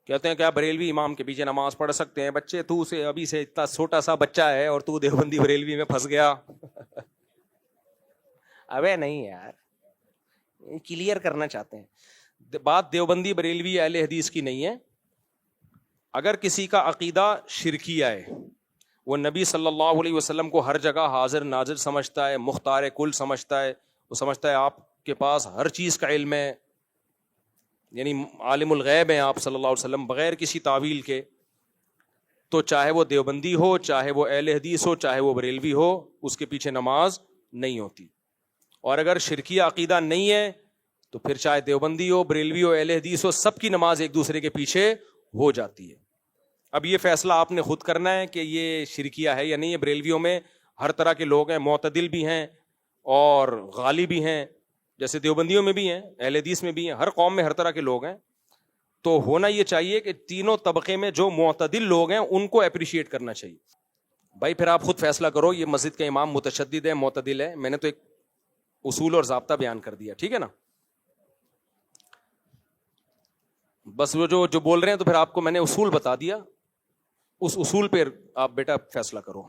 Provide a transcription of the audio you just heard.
کہتے ہیں کیا بریلوی امام کے پیچھے نماز پڑھ سکتے ہیں؟ بچے تو سے ابھی سے اتنا چھوٹا سا بچہ ہے اور تو دیوبندی بریلوی میں پھنس گیا. ابے نہیں یار, کلیئر کرنا چاہتے ہیں بات دیوبندی بریلوی اہل حدیث کی نہیں ہے. اگر کسی کا عقیدہ شرکیہ ہے, وہ نبی صلی اللہ علیہ وسلم کو ہر جگہ حاضر ناظر سمجھتا ہے, مختار کل سمجھتا ہے, وہ سمجھتا ہے آپ کے پاس ہر چیز کا علم ہے, یعنی عالم الغیب ہیں آپ صلی اللہ علیہ وسلم بغیر کسی تعویل کے, تو چاہے وہ دیوبندی ہو, چاہے وہ اہل حدیث ہو, چاہے وہ بریلوی ہو, اس کے پیچھے نماز نہیں ہوتی. اور اگر شرکیہ عقیدہ نہیں ہے تو پھر چاہے دیوبندی ہو, بریلوی ہو, اہل حدیث ہو, سب کی نماز ایک دوسرے کے پیچھے ہو جاتی ہے. اب یہ فیصلہ آپ نے خود کرنا ہے کہ یہ شرکیہ ہے یا نہیں ہے. بریلویوں میں ہر طرح کے لوگ ہیں, معتدل بھی ہیں اور غالی بھی ہیں, جیسے دیوبندیوں میں بھی ہیں, اہل حدیث میں بھی ہیں, ہر قوم میں ہر طرح کے لوگ ہیں. تو ہونا یہ چاہیے کہ تینوں طبقے میں جو معتدل لوگ ہیں ان کو اپریشیٹ کرنا چاہیے. بھائی پھر آپ خود فیصلہ کرو, یہ مسجد کا امام متشدد ہے معتدل ہے, میں نے تو ایک اصول اور ضابطہ بیان کر دیا, ٹھیک ہے نا. بس وہ جو بول رہے ہیں تو پھر آپ کو میں نے اصول بتا دیا, اس اصول پہ آپ بیٹا فیصلہ کرو.